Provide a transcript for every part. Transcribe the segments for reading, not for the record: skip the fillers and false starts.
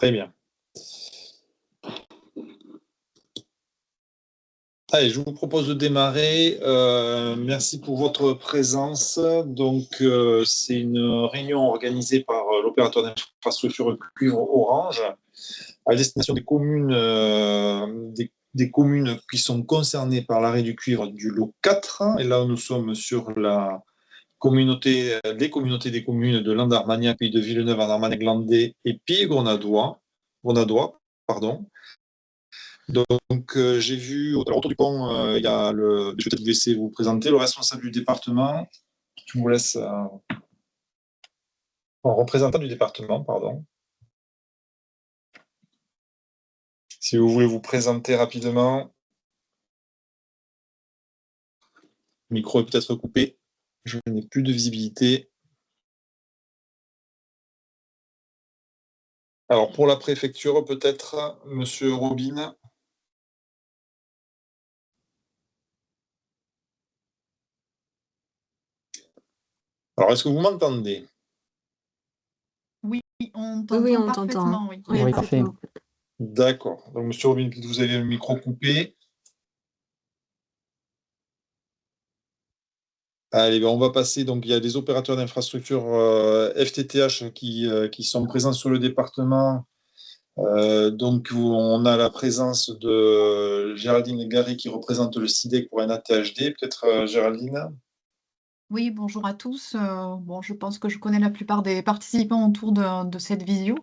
Très bien. Allez, je vous propose de démarrer. Merci pour votre présence. Donc, c'est une réunion organisée par l'opérateur d'infrastructure cuivre Orange à destination des communes, des communes qui sont concernées par l'arrêt du cuivre du lot 4. Et là, nous sommes sur la communauté, les communautés des communes de Landarmagnac, Pays de Villeneuve, Armagnac-Landais et Pied-Grenadois, pardon. Donc, j'ai vu autour du pont, il y a le. Je vais peut-être vous laisser vous présenter le responsable du département. Je vous laisse. Représentant du département, pardon. Si vous voulez vous présenter rapidement. Le micro est peut-être coupé. Je n'ai plus de visibilité. Alors, pour la préfecture, peut-être, Monsieur Robin. Alors, est-ce que vous m'entendez? Oui, on Oui, t'entend on parfaitement. t'entend. Oui, Parfait. D'accord. Donc, Monsieur Robin, vous avez le micro coupé. Allez, ben on va passer. Donc, il y a des opérateurs d'infrastructure FTTH qui sont présents sur le département. Donc, on a la présence de Géraldine Garry qui représente le SIDEC pour NATHD. Peut-être Géraldine? Oui, bonjour à tous. Bon, je pense que je connais la plupart des participants autour de cette visio.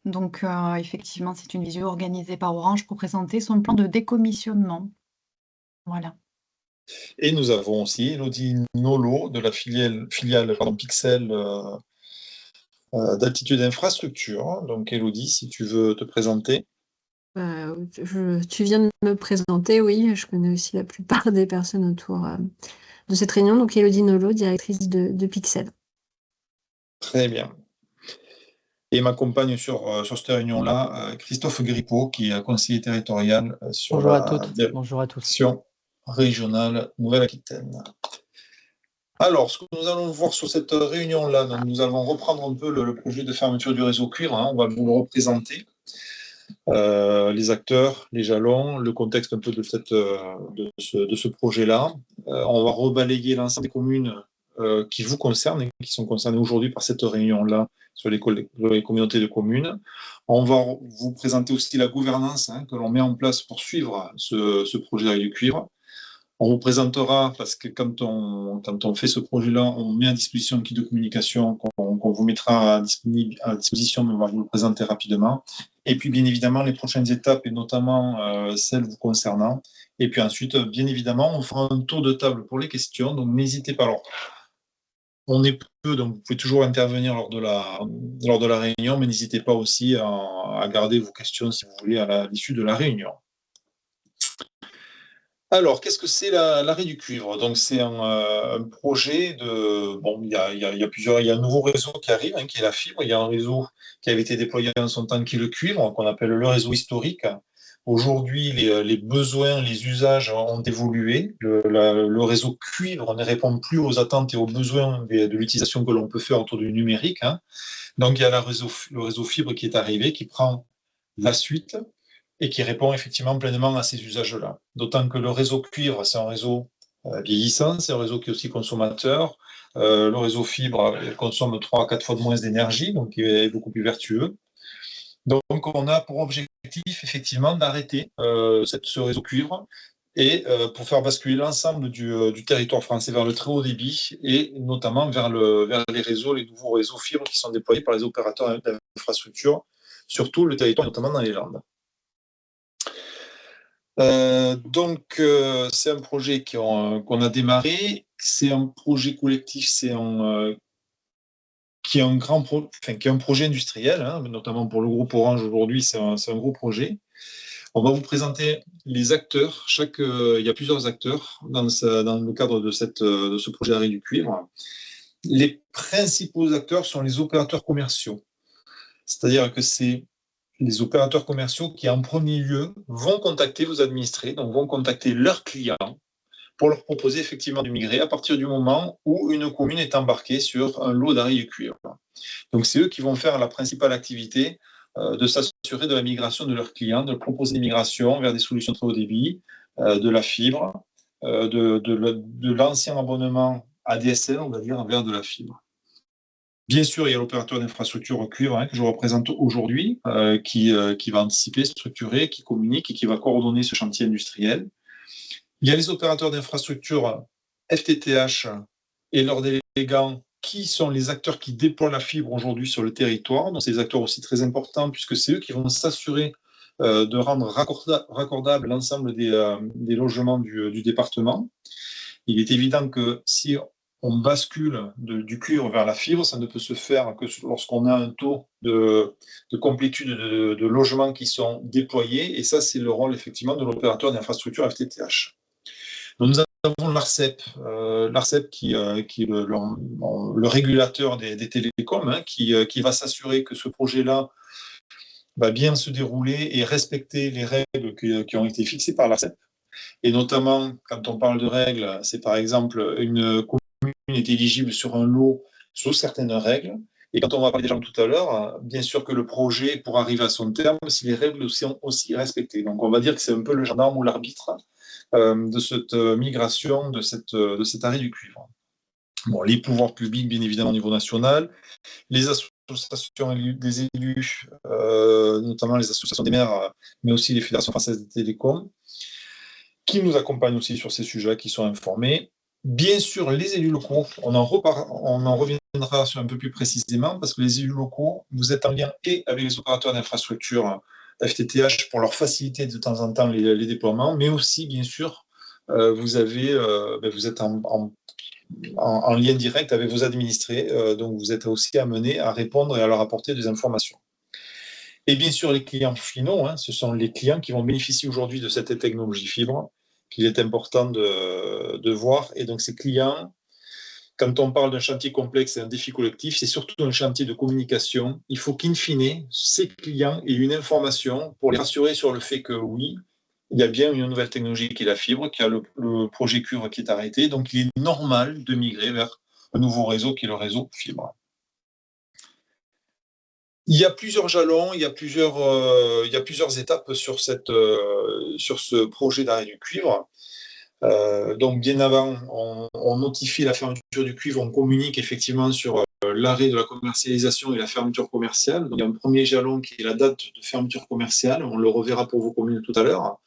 Donc, effectivement, c'est une visio organisée par Orange pour présenter son plan de décommissionnement. Voilà. Et nous avons aussi Elodie Nolo de la filiale Pixel d'Altitude Infrastructure. Donc, Elodie, si tu veux te présenter. Tu viens de me présenter, oui. Je connais aussi la plupart des personnes autour de cette réunion. Donc, Elodie Nolo, directrice de Pixel. Très bien. Et m'accompagne sur cette réunion-là, Christophe Grippo, qui est conseiller territorial sur Bonjour à la toutes, bonjour à tous. direction régionale Nouvelle-Aquitaine. Alors, ce que nous allons voir sur cette réunion-là, nous allons reprendre un peu le projet de fermeture du réseau cuivre. On va vous le représenter. Les acteurs, les jalons, le contexte un peu de ce projet-là. On va rebalayer l'ensemble des communes qui vous concernent et qui sont concernées aujourd'hui par cette réunion-là sur les communautés de communes. On va vous présenter aussi la gouvernance que l'on met en place pour suivre ce projet du cuivre. On vous présentera, parce que quand on fait ce projet-là, on met à disposition un kit de communication qu'on vous mettra à disposition, mais on va vous le présenter rapidement. Et puis, bien évidemment, les prochaines étapes, et notamment celles vous concernant. Et puis ensuite, bien évidemment, on fera un tour de table pour les questions. Donc, n'hésitez pas. Alors, on est peu, donc vous pouvez toujours intervenir lors de la réunion, mais n'hésitez pas aussi à garder vos questions, si vous voulez, à l'issue de la réunion. Alors, qu'est-ce que c'est l'arrêt du cuivre? Donc, c'est un projet de. Bon, il y a plusieurs. Il y a un nouveau réseau qui arrive, qui est la fibre. Il y a un réseau qui avait été déployé en son temps, qui est le cuivre, qu'on appelle le réseau historique. Aujourd'hui, les besoins, les usages ont évolué. Le réseau cuivre ne répond plus aux attentes et aux besoins de l'utilisation que l'on peut faire autour du numérique. Donc, il y a le réseau fibre qui est arrivé, qui prend la suite et qui répond effectivement pleinement à ces usages-là. D'autant que le réseau cuivre, c'est un réseau vieillissant, c'est un réseau qui est aussi consommateur. Le réseau fibre consomme 3 à 4 fois de moins d'énergie, donc il est beaucoup plus vertueux. Donc on a pour objectif effectivement d'arrêter ce réseau cuivre et pour faire basculer l'ensemble du territoire français vers le très haut débit et notamment vers les nouveaux réseaux fibres qui sont déployés par les opérateurs d'infrastructure sur tout le territoire, notamment dans les Landes. Donc, c'est un projet qu'on a démarré. C'est un projet collectif, qui est un projet industriel, notamment pour le groupe Orange aujourd'hui, c'est un gros projet. On va vous présenter les acteurs. Il y a plusieurs acteurs dans le cadre de ce projet d'arrêt du cuivre. Les principaux acteurs sont les opérateurs commerciaux. C'est-à-dire que c'est les opérateurs commerciaux qui, en premier lieu, vont contacter vos administrés, donc vont contacter leurs clients pour leur proposer effectivement de migrer à partir du moment où une commune est embarquée sur un lot d'arrêt du cuivre. Donc, c'est eux qui vont faire la principale activité de s'assurer de la migration de leurs clients, de proposer des migrations vers des solutions très haut débit, de la fibre, de l'ancien abonnement ADSL, on va dire, vers de la fibre. Bien sûr, il y a l'opérateur d'infrastructure cuivre que je représente aujourd'hui, qui va anticiper, structurer, qui communique et qui va coordonner ce chantier industriel. Il y a les opérateurs d'infrastructure FTTH et leurs délégants, qui sont les acteurs qui déploient la fibre aujourd'hui sur le territoire. Donc, c'est des acteurs aussi très importants, puisque c'est eux qui vont s'assurer de rendre raccordable l'ensemble des logements du département. Il est évident que si on bascule du cuivre vers la fibre, ça ne peut se faire que lorsqu'on a un taux de complétude de logements qui sont déployés, et ça, c'est le rôle effectivement de l'opérateur d'infrastructure FTTH. Donc, nous avons l'ARCEP, qui est le régulateur des télécoms, qui va s'assurer que ce projet-là va bien se dérouler et respecter les règles qui ont été fixées par l'ARCEP. Et notamment, quand on parle de règles, c'est par exemple une commune est éligible sur un lot sous certaines règles. Et quand on va parler des gens tout à l'heure, bien sûr que le projet, pour arriver à son terme, si les règles sont aussi respectées. Donc on va dire que c'est un peu le gendarme ou l'arbitre de cette migration, de cet arrêt du cuivre. Bon, les pouvoirs publics, bien évidemment, au niveau national, les associations des élus, notamment les associations des maires, mais aussi les fédérations françaises des télécoms, qui nous accompagnent aussi sur ces sujets, qui sont informés. Bien sûr, les élus locaux, on en reviendra sur un peu plus précisément, parce que les élus locaux, vous êtes en lien et avec les opérateurs d'infrastructure FTTH pour leur faciliter de temps en temps les déploiements, mais aussi, bien sûr, vous êtes en lien direct avec vos administrés, donc vous êtes aussi amenés à répondre et à leur apporter des informations. Et bien sûr, les clients finaux, ce sont les clients qui vont bénéficier aujourd'hui de cette technologie fibre, qu'il est important de voir. Et donc, ces clients, quand on parle d'un chantier complexe et un défi collectif, c'est surtout un chantier de communication. Il faut qu'in fine, ces clients aient une information pour les rassurer sur le fait que oui, il y a bien une nouvelle technologie qui est la fibre, qui a le projet cuivre qui est arrêté. Donc, il est normal de migrer vers un nouveau réseau qui est le réseau fibre. Il y a plusieurs jalons, il y a plusieurs étapes sur ce projet d'arrêt du cuivre. Donc, bien avant, on notifie la fermeture du cuivre, on communique effectivement sur l'arrêt de la commercialisation et la fermeture commerciale. Donc, il y a un premier jalon qui est la date de fermeture commerciale. On le reverra pour vos communes tout à l'heure.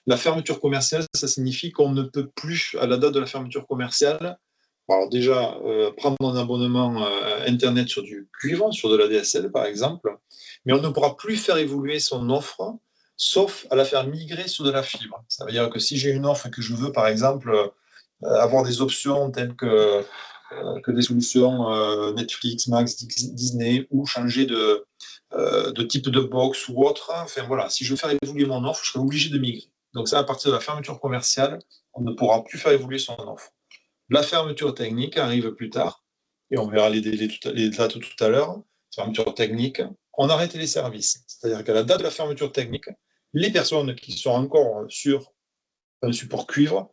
La fermeture commerciale, ça signifie qu'on ne peut plus, à la date de la fermeture commerciale, alors déjà, prendre un abonnement Internet sur du cuivre, sur de la DSL par exemple, mais on ne pourra plus faire évoluer son offre, sauf à la faire migrer sur de la fibre. Ça veut dire que si j'ai une offre et que je veux par exemple avoir des options telles que des solutions Netflix, Max, Disney, ou changer de type de box ou autre, enfin voilà, si je veux faire évoluer mon offre, je serai obligé de migrer. Donc ça, à partir de la fermeture commerciale, on ne pourra plus faire évoluer son offre. La fermeture technique arrive plus tard, et on verra les dates tout à l'heure. Fermeture technique, on arrête les services. C'est-à-dire qu'à la date de la fermeture technique, les personnes qui sont encore sur un support cuivre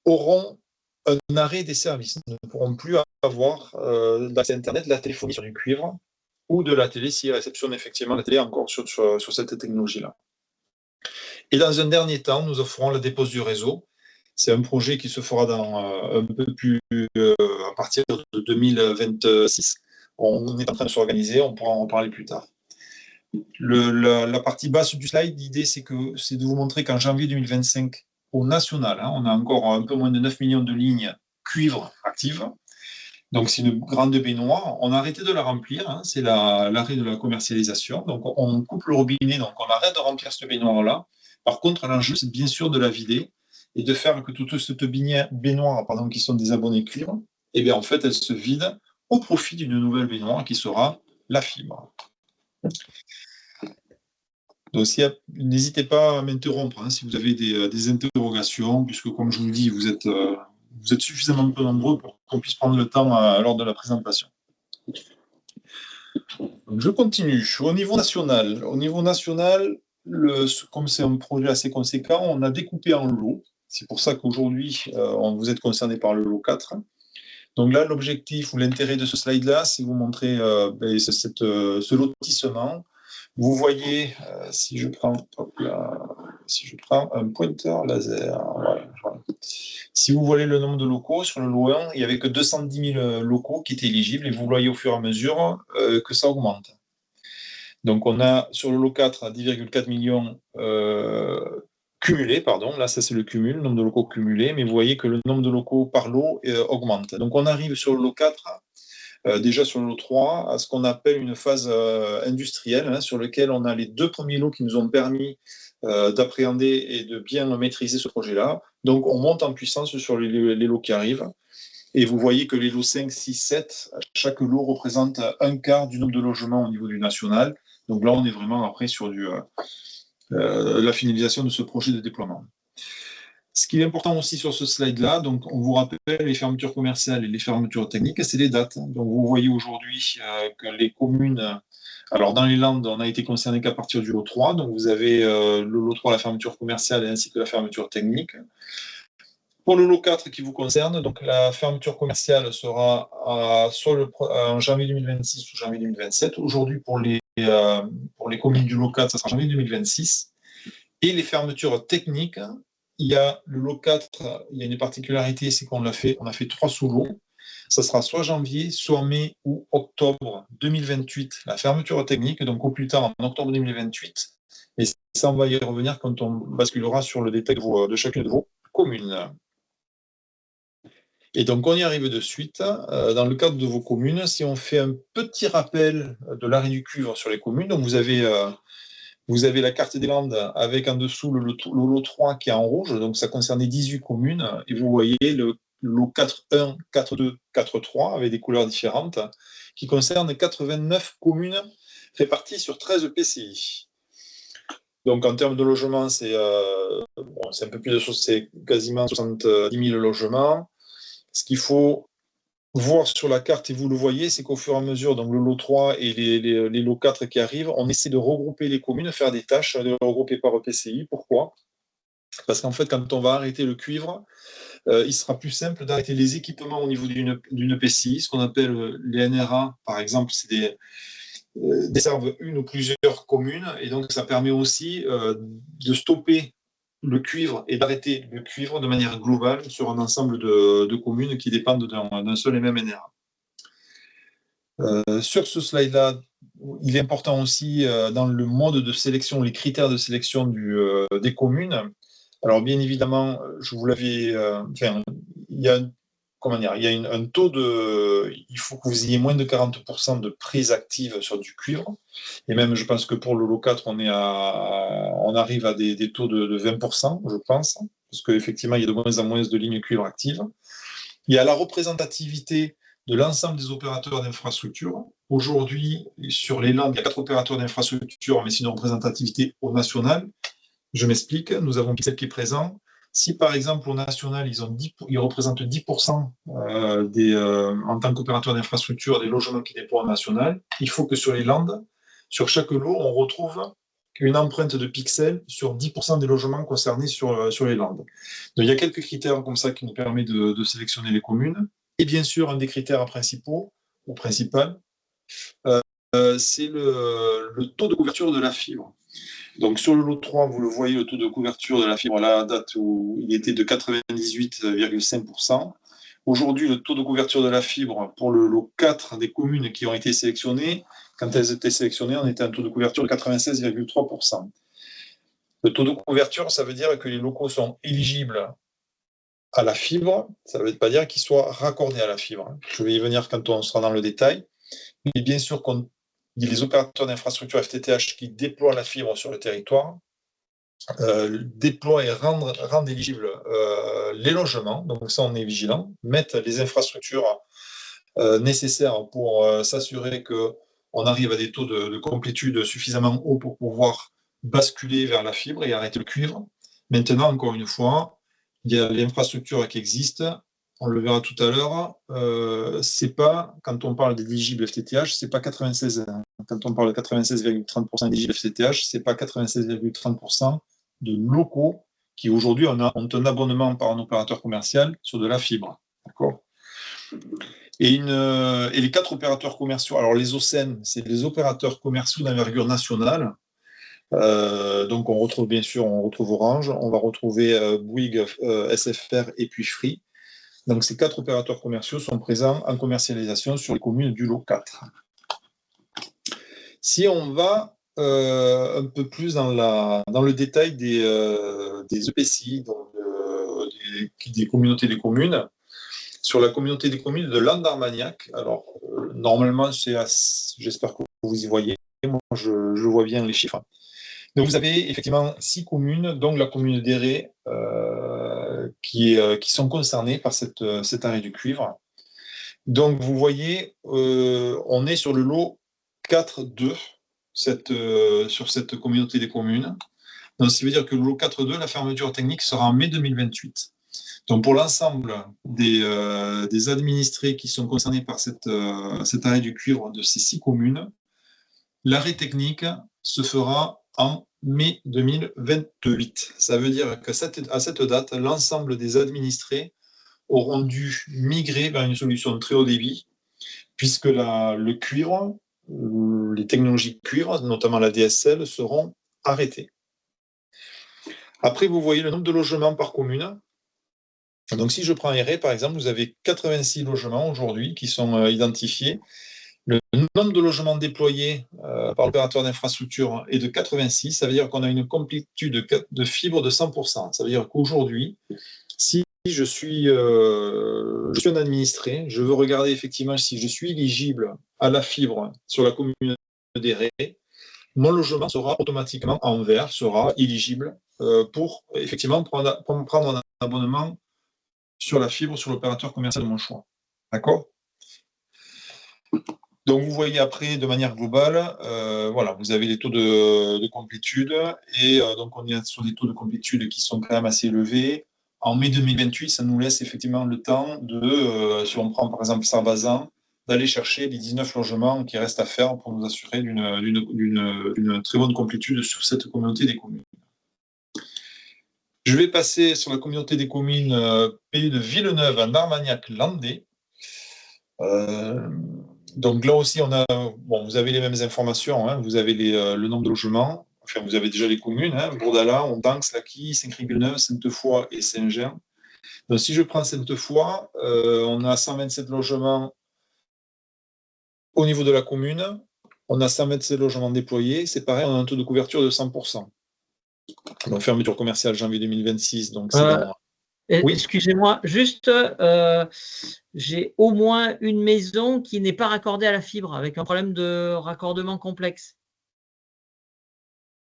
auront un arrêt des services. Ils ne pourront plus avoir d'accès Internet, de la téléphonie sur du cuivre, ou de la télé s'ils réceptionnent effectivement la télé encore sur cette technologie-là. Et dans un dernier temps, nous offrons la dépose du réseau. C'est un projet qui se fera un peu plus à partir de 2026. On est en train de s'organiser, on pourra en parler plus tard. La partie basse du slide, l'idée c'est de vous montrer qu'en janvier 2025, au national, on a encore un peu moins de 9 millions de lignes cuivre actives. Donc c'est une grande baignoire. On a arrêté de la remplir, c'est l'arrêt de la commercialisation. Donc on coupe le robinet, donc on arrête de remplir cette baignoire-là. Par contre, l'enjeu, c'est bien sûr de la vider et de faire que toute cette baignoire, qui sont des abonnés cuivre, eh bien, en fait, elle se vide au profit d'une nouvelle baignoire qui sera la fibre. Donc, n'hésitez pas à m'interrompre si vous avez des interrogations, puisque, comme je vous le dis, vous êtes suffisamment peu nombreux pour qu'on puisse prendre le temps lors de la présentation. Donc, je continue. Au niveau national, comme c'est un projet assez conséquent, on a découpé en lots. C'est pour ça qu'aujourd'hui, vous êtes concerné par le lot 4. Donc là, l'objectif ou l'intérêt de ce slide-là, c'est vous montrer ce lotissement Vous voyez, si je prends un pointeur laser, voilà. Si vous voyez le nombre de locaux sur le lot 1, il n'y avait que 210 000 locaux qui étaient éligibles, et vous voyez au fur et à mesure que ça augmente. Donc on a sur le lot 4 10,4 millions cumulés, pardon, là ça c'est le cumul, le nombre de locaux cumulés, mais vous voyez que le nombre de locaux par lot augmente. Donc on arrive sur le lot 4, déjà sur le lot 3, à ce qu'on appelle une phase industrielle, hein, sur laquelle on a les 2 premiers lots qui nous ont permis d'appréhender et de bien maîtriser ce projet-là. Donc on monte en puissance sur les lots qui arrivent. Et vous voyez que les lots 5, 6, 7, chaque lot représente un quart du nombre de logements au niveau du national. Donc là, on est vraiment après sur la finalisation de ce projet de déploiement. Ce qui est important aussi sur ce slide-là, donc on vous rappelle les fermetures commerciales et les fermetures techniques, c'est les dates. Donc vous voyez aujourd'hui que les communes, alors dans les Landes, on n'a été concerné qu'à partir du lot 3, donc vous avez le lot 3, la fermeture commerciale, ainsi que la fermeture technique. Pour le lot 4 qui vous concerne, donc la fermeture commerciale sera soit en janvier 2026 ou janvier 2027. Aujourd'hui, pour les communes du lot 4, ça sera janvier 2026. Et les fermetures techniques, il y a le lot 4, il y a une particularité, c'est qu'on a fait 3 sous-lots. Ça sera soit janvier, soit mai ou octobre 2028, la fermeture technique, donc au plus tard en octobre 2028. Et ça, on va y revenir quand on basculera sur le détail de chacune de vos communes. Et donc, on y arrive de suite. Dans le cadre de vos communes, si on fait un petit rappel de l'arrêt du cuivre sur les communes, donc vous avez la carte des Landes avec en dessous le lot 3 qui est en rouge, donc ça concernait 18 communes, et vous voyez le lot 4.1, 4.2, 4.3 avec des couleurs différentes, qui concerne 89 communes réparties sur 13 PCI. Donc en termes de logement, c'est un peu plus de choses, c'est quasiment 70 000 logements. Ce qu'il faut voir sur la carte, et vous le voyez, c'est qu'au fur et à mesure, donc le lot 3 et les lots 4 qui arrivent, on essaie de regrouper les communes, faire des tâches, de les regrouper par EPCI. Pourquoi ? Parce qu'en fait, quand on va arrêter le cuivre, il sera plus simple d'arrêter les équipements au niveau d'une EPCI, ce qu'on appelle les NRA, par exemple, c'est desservent une ou plusieurs communes, et donc ça permet aussi de stopper le cuivre et d'arrêter le cuivre de manière globale sur un ensemble de communes qui dépendent d'un seul et même NRA. Sur ce slide-là, il est important aussi dans le mode de sélection, les critères de sélection des communes. Alors bien évidemment, je vous l'avais, il y a un taux il faut que vous ayez moins de 40% de prise active sur du cuivre. Et même, je pense que pour le lot 4, on arrive à des taux de 20%, je pense, parce qu'effectivement, il y a de moins en moins de lignes cuivre actives. Il y a la représentativité de l'ensemble des opérateurs d'infrastructure. Aujourd'hui, sur les Landes, il y a 4 opérateurs d'infrastructure, mais c'est une représentativité au national. Je m'explique, nous avons Pixel qui est présent. Si par exemple au national, ils représentent 10% en tant qu'opérateur d'infrastructure des logements qui déploient au national, il faut que sur les Landes, sur chaque lot, on retrouve une empreinte de Pixel sur 10% des logements concernés sur les Landes. Donc il y a quelques critères comme ça qui nous permettent de sélectionner les communes. Et bien sûr, un des critères principaux, ou principal, c'est le taux de couverture de la fibre. Donc sur le lot 3, vous le voyez, le taux de couverture de la fibre à la date où il était de 98,5%. Aujourd'hui, le taux de couverture de la fibre pour le lot 4 des communes qui ont été sélectionnées, quand elles étaient sélectionnées, on était à un taux de couverture de 96,3%. Le taux de couverture, ça veut dire que les locaux sont éligibles à la fibre, ça ne veut pas dire qu'ils soient raccordés à la fibre. Je vais y venir quand on sera dans le détail. Mais bien sûr, il y a les opérateurs d'infrastructure FTTH qui déploient la fibre sur le territoire, déploient et rendent éligibles les logements, donc ça on est vigilant, mettent les infrastructures nécessaires pour s'assurer qu'on arrive à des taux de complétude suffisamment hauts pour pouvoir basculer vers la fibre et arrêter le cuivre. Maintenant, encore une fois, il y a l'infrastructure qui existe. On le verra tout à l'heure, c'est pas, quand on parle d'éligibles FTTH, c'est pas 96, quand on parle de 96,30% d'éligibles FTTH, c'est pas 96,30% de locaux qui aujourd'hui ont un abonnement par un opérateur commercial sur de la fibre. D'accord ? Et les 4 opérateurs commerciaux, alors les OCEN, c'est les opérateurs commerciaux d'envergure nationale. Donc on retrouve bien sûr, on retrouve Orange, on va retrouver Bouygues, SFR et puis Free. Donc ces 4 opérateurs commerciaux sont présents en commercialisation sur les communes du lot 4. Si on va un peu plus dans le détail des EPCI, donc des communautés des communes, sur la communauté des communes de Landarmagnac, alors normalement, j'espère que vous y voyez, moi je vois bien les chiffres. Donc vous avez effectivement 6 communes, dont la commune d'Éré, qui sont concernées par cet arrêt du cuivre. Donc vous voyez, on est sur le lot 4.2 sur cette communauté des communes. Donc ça veut dire que le lot 4.2, la fermeture technique sera en mai 2028. Donc pour l'ensemble des administrés qui sont concernés par cet arrêt du cuivre de ces 6 communes, l'arrêt technique se fera en mai 2028. Ça veut dire qu'à cette date, l'ensemble des administrés auront dû migrer vers une solution de très haut débit, puisque le cuivre, les technologies cuivre, notamment la DSL, seront arrêtées. Après, vous voyez le nombre de logements par commune. Donc, si je prends Éré, par exemple, vous avez 86 logements aujourd'hui qui sont identifiés. Le nombre de logements déployés par l'opérateur d'infrastructure est de 86. Ça veut dire qu'on a une complétude de fibre de 100%. Ça veut dire qu'aujourd'hui, si je suis un administré, je veux regarder effectivement si je suis éligible à la fibre sur la commune d'Éré, mon logement sera automatiquement en vert, sera éligible pour effectivement prendre un abonnement sur la fibre sur l'opérateur commercial de mon choix. D'accord ? Donc, vous voyez après, de manière globale, voilà, vous avez les taux de complétude, et donc on est sur des taux de complétude qui sont quand même assez élevés. En mai 2028, ça nous laisse effectivement le temps si on prend par exemple Sarbazan, d'aller chercher les 19 logements qui restent à faire pour nous assurer d'une très bonne complétude sur cette communauté des communes. Je vais passer sur la communauté des communes PU de Villeneuve à Armagnac-Landais. Donc là aussi, vous avez les mêmes informations, hein, vous avez le nombre de logements, enfin vous avez déjà les communes, hein, Bourdala, Ondanx, Laquis, Saint-Cricq-Villeneuve, Sainte-Foy et Saint-Jean. Donc si je prends Sainte-Foy, on a 127 logements au niveau de la commune, on a 127 logements déployés, c'est pareil, on a un taux de couverture de 100%. Donc fermeture commerciale janvier 2026, donc c'est dans... Oui. Excusez-moi, juste, j'ai au moins une maison qui n'est pas raccordée à la fibre, avec un problème de raccordement complexe.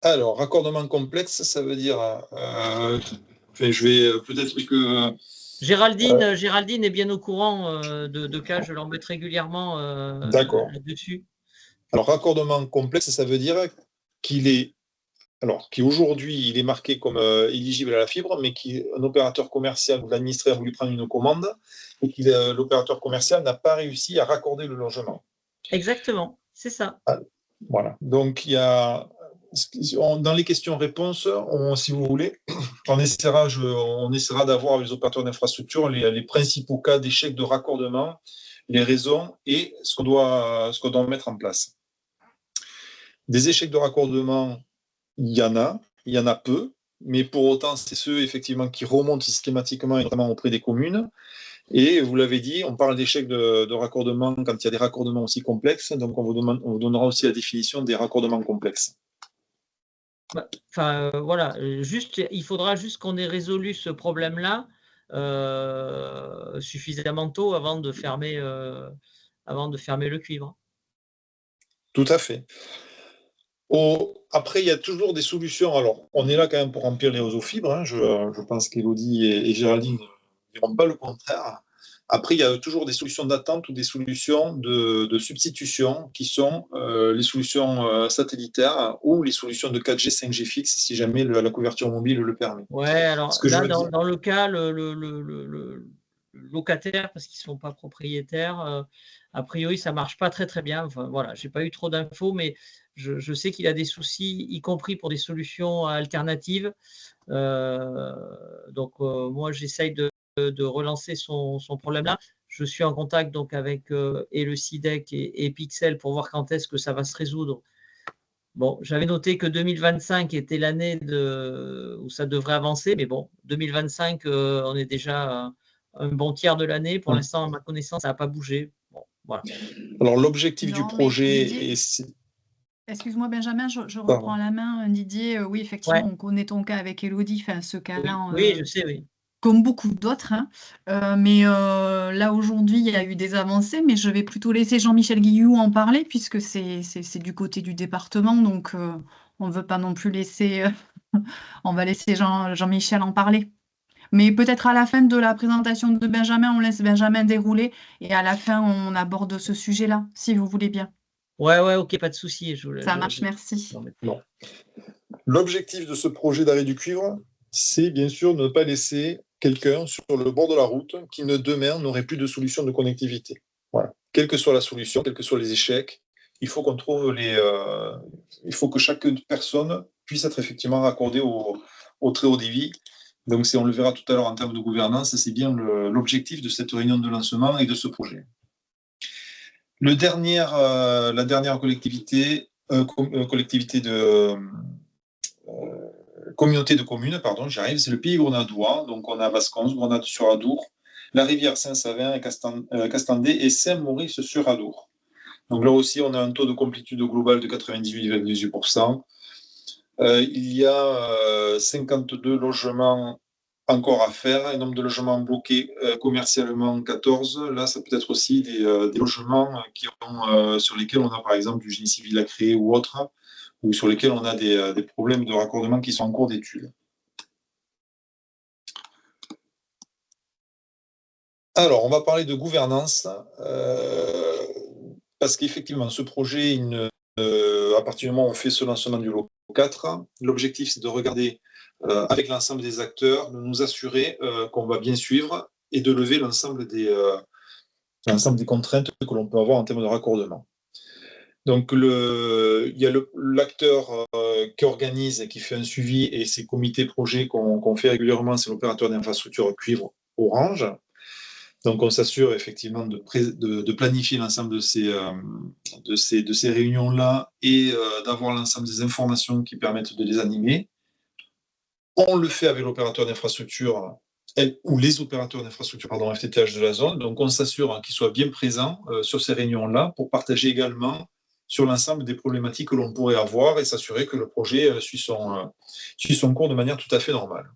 Alors, raccordement complexe, ça veut dire... je vais peut-être que... Géraldine est bien au courant de cas, je l'embête régulièrement là-dessus. Alors, raccordement complexe, ça veut dire qu'aujourd'hui, il est marqué comme éligible à la fibre, mais qu'un opérateur commercial ou l'administré a voulu prendre une commande et que l'opérateur commercial n'a pas réussi à raccorder le logement. Exactement, c'est ça. Voilà. Donc, dans les questions-réponses, si vous voulez, on essaiera d'avoir les opérateurs d'infrastructure les principaux cas d'échec de raccordement, les raisons et ce qu'on doit mettre en place. Des échecs de raccordement, il y en a peu, mais pour autant, c'est ceux effectivement qui remontent systématiquement et notamment auprès des communes. Et vous l'avez dit, on parle d'échecs de raccordement quand il y a des raccordements aussi complexes, donc on vous donnera aussi la définition des raccordements complexes. Enfin, voilà, il faudra juste qu'on ait résolu ce problème-là suffisamment tôt avant de fermer le cuivre. Tout à fait. Après, il y a toujours des solutions. Alors, on est là quand même pour remplir les réseaux fibres. Hein. Je pense qu'Élodie et Géraldine ne diront pas le contraire. Après, il y a toujours des solutions d'attente ou des solutions de substitution qui sont les solutions satellitaires ou les solutions de 4G, 5G fixe si jamais la couverture mobile le permet. Ouais, alors là, dans le cas, le locataire, parce qu'ils ne sont pas propriétaires, a priori, ça ne marche pas très très bien. Enfin, voilà, je n'ai pas eu trop d'infos, mais je sais qu'il a des soucis, y compris pour des solutions alternatives. Donc, moi, j'essaye de relancer son problème-là. Je suis en contact donc avec et le SIDEC et Pixel pour voir quand est-ce que ça va se résoudre. Bon, j'avais noté que 2025 était l'année où ça devrait avancer, mais bon, 2025, on est déjà un bon tiers de l'année. Pour l'instant, à ma connaissance, ça n'a pas bougé. Bon, voilà. Alors, l'objectif du Non, mais projet Didier, est... excuse-moi Benjamin, je Pardon. reprends la main. Didier, oui, effectivement, Ouais. on connaît ton cas avec Elodie, enfin ce cas-là, Oui, je sais, oui. comme beaucoup d'autres, hein. Mais là aujourd'hui, il y a eu des avancées, mais je vais plutôt laisser Jean-Michel Guilloux en parler, puisque c'est du côté du département, donc on ne veut pas non plus laisser, on va laisser Jean-Michel en parler. Mais peut-être à la fin de la présentation de Benjamin, on laisse Benjamin dérouler, et à la fin, on aborde ce sujet-là, si vous voulez bien. Ouais, ok, pas de souci. Ça marche, merci. Non. L'objectif de ce projet d'arrêt du cuivre, c'est bien sûr ne pas laisser quelqu'un sur le bord de la route qui demain n'aurait plus de solution de connectivité. Voilà. Quelle que soit la solution, quels que soient les échecs, il faut qu'on trouve il faut que chaque personne puisse être effectivement raccordée au très haut débit. Donc, on le verra tout à l'heure en termes de gouvernance, c'est bien l'objectif de cette réunion de lancement et de ce projet. La dernière collectivité communauté de communes, pardon, j'arrive, c'est le Pays Grenadouas. Donc, on a Vasconce, Grenade-sur-Adour, la rivière Saint-Savin, Castandé et Saint-Maurice-sur-Adour. Donc, là aussi, on a un taux de complétude global de 98,18%. Il y a 52 logements encore à faire, un nombre de logements bloqués commercialement 14. Là, ça peut être aussi des logements sur lesquels on a par exemple du génie civil à créer ou autre, ou sur lesquels on a des problèmes de raccordement qui sont en cours d'étude. Alors, on va parler de gouvernance, parce qu'effectivement, ce projet, à partir du moment où on fait ce lancement du lot 4, l'objectif, c'est de regarder avec l'ensemble des acteurs, de nous assurer qu'on va bien suivre et de lever l'ensemble des contraintes que l'on peut avoir en termes de raccordement. Donc, il y a l'acteur qui organise et qui fait un suivi, et ces comités projets qu'on fait régulièrement, c'est l'opérateur d'infrastructure cuivre Orange. Donc, on s'assure effectivement de planifier l'ensemble de ces réunions-là et d'avoir l'ensemble des informations qui permettent de les animer. On le fait avec l'opérateur d'infrastructure ou les opérateurs d'infrastructure, FTTH de la zone. Donc, on s'assure qu'ils soient bien présents sur ces réunions-là pour partager également sur l'ensemble des problématiques que l'on pourrait avoir et s'assurer que le projet suit son cours de manière tout à fait normale.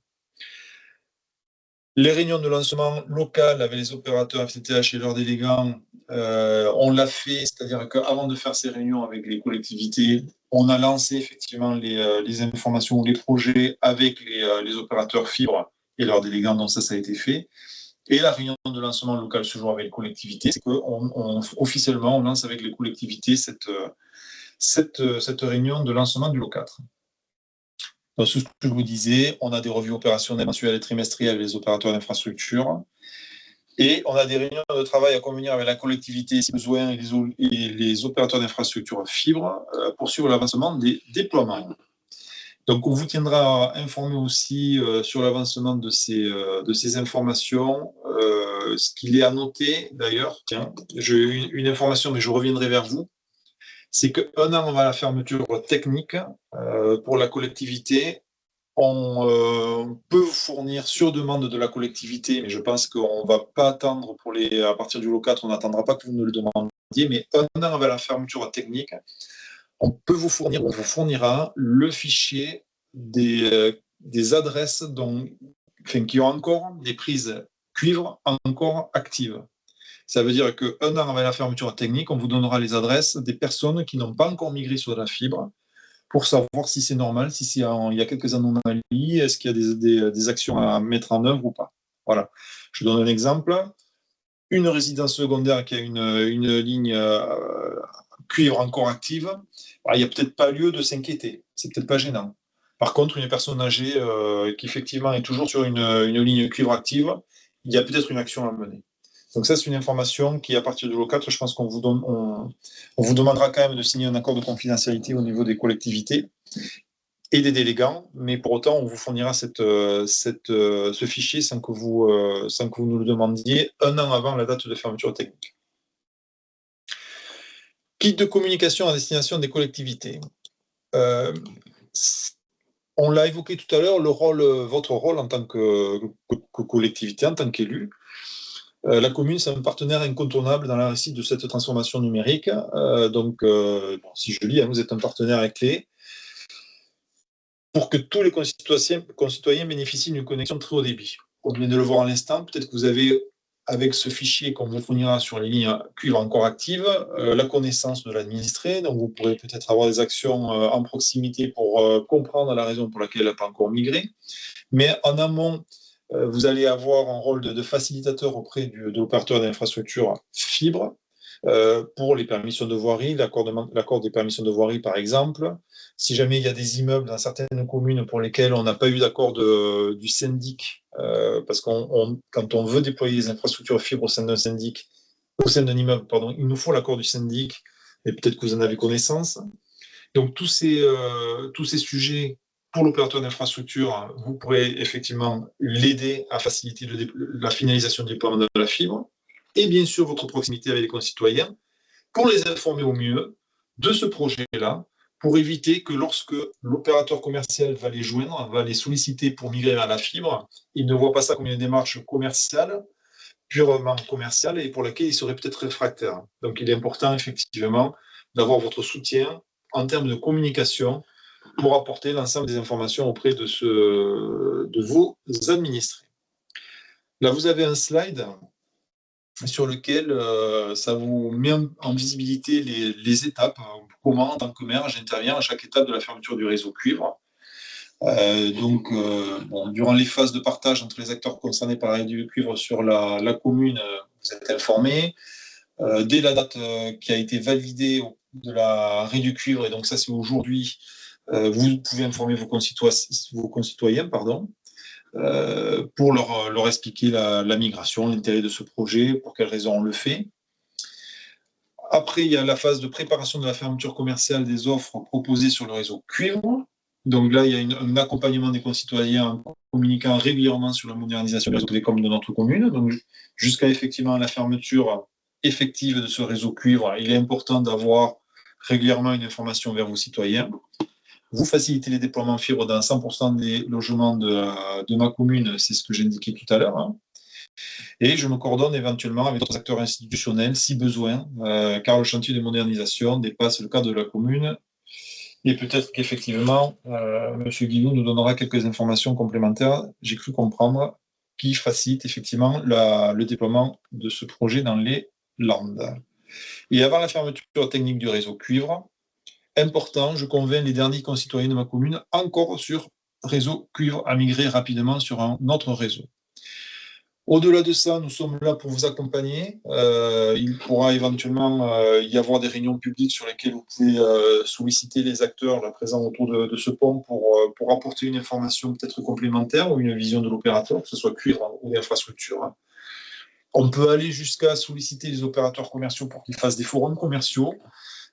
Les réunions de lancement local avec les opérateurs FTTH et leurs délégants, on l'a fait, c'est-à-dire qu'avant de faire ces réunions avec les collectivités, on a lancé effectivement les informations ou les projets avec les opérateurs fibres et leurs délégants, donc ça a été fait. Et la réunion de lancement local ce jour avec les collectivités, c'est qu'officiellement, on lance avec les collectivités cette réunion de lancement du lot 4. Donc, ce que je vous disais, on a des revues opérationnelles mensuelles et trimestrielles avec les opérateurs d'infrastructure. Et on a des réunions de travail à convenir avec la collectivité, si besoin, et les opérateurs d'infrastructure fibre pour suivre l'avancement des déploiements. Donc, on vous tiendra informé aussi sur l'avancement de ces informations. Ce qu'il est à noter, d'ailleurs, tiens, j'ai eu une information, mais je reviendrai vers vous. C'est qu'un an avant la fermeture technique pour la collectivité, on peut vous fournir sur demande de la collectivité, mais je pense qu'on ne va pas attendre à partir du lot 4, on n'attendra pas que vous nous le demandiez, mais un an avant la fermeture technique, on vous fournira le fichier des adresses qui ont encore des prises cuivre encore actives. Ça veut dire qu'un an avant la fermeture technique, on vous donnera les adresses des personnes qui n'ont pas encore migré sur la fibre pour savoir si c'est normal, il y a quelques anomalies, est-ce qu'il y a des actions à mettre en œuvre ou pas. Voilà. Je donne un exemple. Une résidence secondaire qui a une ligne cuivre encore active, il n'y a peut-être pas lieu de s'inquiéter. C'est peut-être pas gênant. Par contre, une personne âgée qui effectivement est toujours sur une ligne cuivre active, il y a peut-être une action à mener. Donc ça, c'est une information qui, à partir du lot 4, je pense qu'on vous demandera quand même de signer un accord de confidentialité au niveau des collectivités. et des délégants, mais pour autant, on vous fournira ce fichier sans que vous nous le demandiez 1 an avant la date de fermeture technique. Kit de communication à destination des collectivités. On l'a évoqué tout à l'heure, votre rôle en tant que collectivité, en tant qu'élu. La commune, c'est un partenaire incontournable dans la réussite de cette transformation numérique. Si je lis, vous êtes un partenaire clé pour que tous les concitoyens bénéficient d'une connexion très haut débit. On vient de le voir à l'instant, peut-être que vous avez, avec ce fichier qu'on vous fournira sur les lignes cuivre encore actives, la connaissance de l'administré, donc vous pourrez peut-être avoir des actions en proximité pour comprendre la raison pour laquelle elle n'a pas encore migré. Mais en amont, vous allez avoir un rôle de facilitateur auprès de l'opérateur d'infrastructure fibre, pour les permissions de voirie, l'accord des permissions de voirie par exemple. Si jamais il y a des immeubles dans certaines communes pour lesquels on n'a pas eu d'accord du syndic, parce que quand on veut déployer des infrastructures fibres au sein d'un syndic, au sein d'un immeuble, pardon, il nous faut l'accord du syndic, et peut-être que vous en avez connaissance. Donc tous ces sujets, pour l'opérateur d'infrastructure, vous pourrez effectivement l'aider à faciliter la finalisation du déploiement de la fibre, et bien sûr votre proximité avec les concitoyens, pour les informer au mieux de ce projet-là, pour éviter que lorsque l'opérateur commercial va les joindre, va les solliciter pour migrer vers la fibre, il ne voit pas ça comme une démarche commerciale, purement commerciale, et pour laquelle il serait peut-être réfractaire. Donc il est important effectivement d'avoir votre soutien en termes de communication pour apporter l'ensemble des informations auprès de vos administrés. Là, vous avez un slide sur lequel ça vous met en visibilité les étapes, comment en tant que maire j'interviens à chaque étape de la fermeture du réseau cuivre. Durant les phases de partage entre les acteurs concernés par la réseau cuivre sur la commune, vous êtes informés. Dès la date qui a été validée de la réduction cuivre, et donc ça c'est aujourd'hui, vous pouvez informer vos concitoyens, pour leur expliquer la migration, l'intérêt de ce projet, pour quelles raisons on le fait. Après, il y a la phase de préparation de la fermeture commerciale des offres proposées sur le réseau cuivre. Donc là, il y a un accompagnement des concitoyens en communiquant régulièrement sur la modernisation du réseau télécom de notre commune. Donc jusqu'à effectivement la fermeture effective de ce réseau cuivre, il est important d'avoir régulièrement une information vers vos citoyens. Vous facilitez les déploiements fibre dans 100% des logements de ma commune, c'est ce que j'ai indiqué tout à l'heure. Et je me coordonne éventuellement avec d'autres acteurs institutionnels si besoin, car le chantier de modernisation dépasse le cadre de la commune. Et peut-être qu'effectivement, M. Guillou nous donnera quelques informations complémentaires, j'ai cru comprendre, qui facilitent effectivement le déploiement de ce projet dans les Landes. Et avant la fermeture technique du réseau cuivre, important, je convainc les derniers concitoyens de ma commune, encore sur réseau cuivre, à migrer rapidement sur un autre réseau. Au-delà de ça, nous sommes là pour vous accompagner. Il pourra éventuellement y avoir des réunions publiques sur lesquelles vous pouvez solliciter les acteurs là, présents autour de ce pont pour apporter une information peut-être complémentaire ou une vision de l'opérateur, que ce soit cuivre ou d'infrastructure. On peut aller jusqu'à solliciter les opérateurs commerciaux pour qu'ils fassent des forums commerciaux.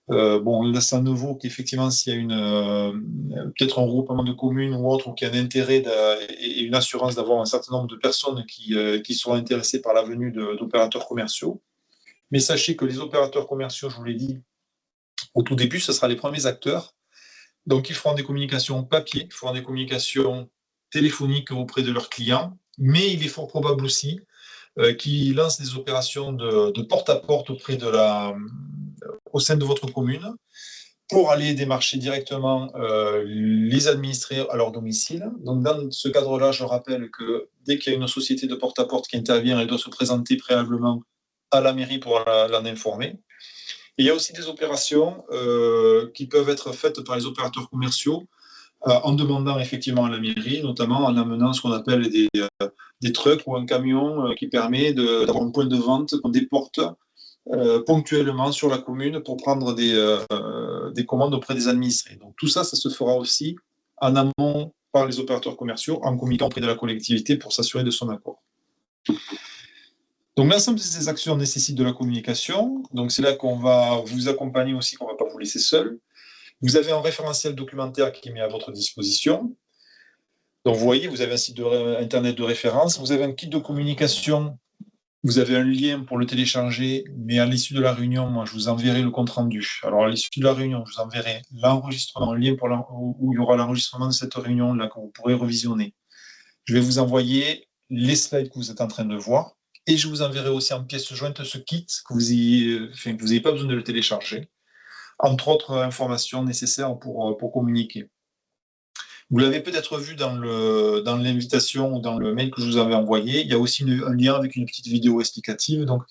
Là, ça ne vaut qu'effectivement s'il y a peut-être un regroupement de communes ou autre, ou qu'il y a un intérêt et une assurance d'avoir un certain nombre de personnes qui seront intéressées par la venue d'opérateurs commerciaux. Mais sachez que les opérateurs commerciaux, je vous l'ai dit au tout début, ce sera les premiers acteurs. Donc, ils feront des communications papier, ils feront des communications téléphoniques auprès de leurs clients, mais il est fort probable aussi qu'ils lancent des opérations de porte-à-porte au sein de votre commune pour aller démarcher directement les administrés à leur domicile. Donc, dans ce cadre-là, je rappelle que dès qu'il y a une société de porte-à-porte qui intervient, elle doit se présenter préalablement à la mairie pour l'en informer. Et il y a aussi des opérations qui peuvent être faites par les opérateurs commerciaux en demandant effectivement à la mairie, notamment en amenant ce qu'on appelle des trucks ou un camion qui permet d'avoir un point de vente qu'on déporte ponctuellement sur la commune pour prendre des commandes auprès des administrés. Donc tout ça, ça se fera aussi en amont par les opérateurs commerciaux en communiquant auprès de la collectivité pour s'assurer de son accord. Donc l'ensemble de ces actions nécessitent de la communication. Donc c'est là qu'on va vous accompagner aussi, qu'on ne va pas vous laisser seul. Vous avez un référentiel documentaire qui est mis à votre disposition. Donc, vous voyez, vous avez un site internet de référence, vous avez un kit de communication, vous avez un lien pour le télécharger, mais à l'issue de la réunion, moi, je vous enverrai le compte-rendu. Alors, à l'issue de la réunion, je vous enverrai l'enregistrement, un lien où il y aura l'enregistrement de cette réunion-là que vous pourrez revisionner. Je vais vous envoyer les slides que vous êtes en train de voir, et je vous enverrai aussi en pièce jointe ce kit que vous n'ayez pas besoin de le télécharger, entre autres informations nécessaires pour communiquer. Vous l'avez peut-être vu dans l'invitation ou dans le mail que je vous avais envoyé. Il y a aussi un lien avec une petite vidéo explicative. Donc,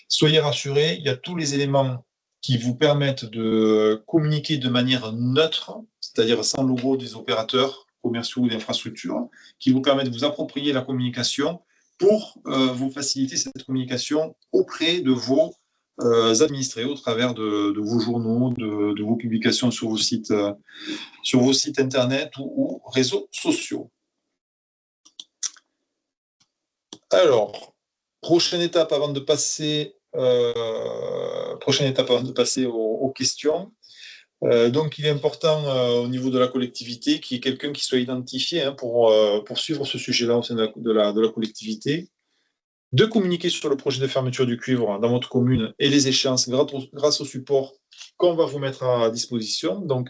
soyez rassurés, il y a tous les éléments qui vous permettent de communiquer de manière neutre, c'est-à-dire sans logo des opérateurs commerciaux ou d'infrastructures, qui vous permettent de vous approprier la communication pour vous faciliter cette communication auprès de vos administrés au travers de vos journaux, de vos publications sur vos sites internet ou réseaux sociaux. Alors, prochaine étape avant de passer aux questions. Donc, il est important au niveau de la collectivité qu'il y ait quelqu'un qui soit identifié pour suivre ce sujet-là au sein de la collectivité, de communiquer sur le projet de fermeture du cuivre dans votre commune et les échéances grâce au support qu'on va vous mettre à disposition. Donc,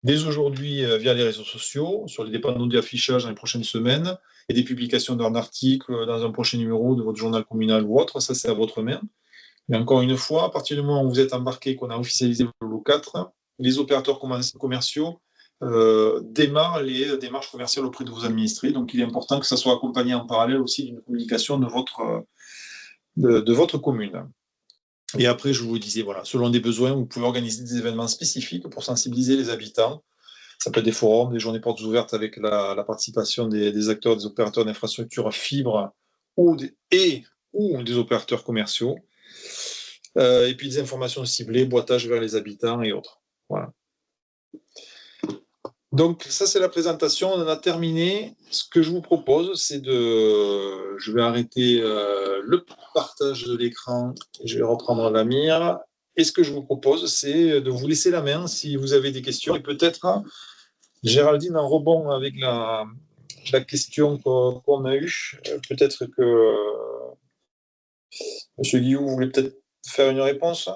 dès aujourd'hui, via les réseaux sociaux, sur les dépendants d'affichage dans les prochaines semaines, et des publications d'un article dans un prochain numéro de votre journal communal ou autre, ça c'est à votre main. Mais encore une fois, à partir du moment où vous êtes embarqué, qu'on a officialisé le lot 4, les opérateurs commerciaux démarrent les démarches commerciales auprès de vos administrés. Donc il est important que ça soit accompagné en parallèle aussi d'une communication de votre commune. Et après, je vous disais, voilà, selon des besoins, vous pouvez organiser des événements spécifiques pour sensibiliser les habitants. Ça peut être des forums, des journées portes ouvertes avec la participation des acteurs, des opérateurs d'infrastructures fibre ou des opérateurs commerciaux. Et puis des informations ciblées, boitage vers les habitants et autres. Voilà. Donc ça, c'est la présentation. On en a terminé. Ce que je vous propose, c'est je vais arrêter le partage de l'écran. Je vais reprendre la mire. Et ce que je vous propose, c'est de vous laisser la main si vous avez des questions. Et peut-être, Géraldine, en rebond avec la question qu'on a eue, peut-être que M. Guillaume, vous voulez peut-être faire une réponse?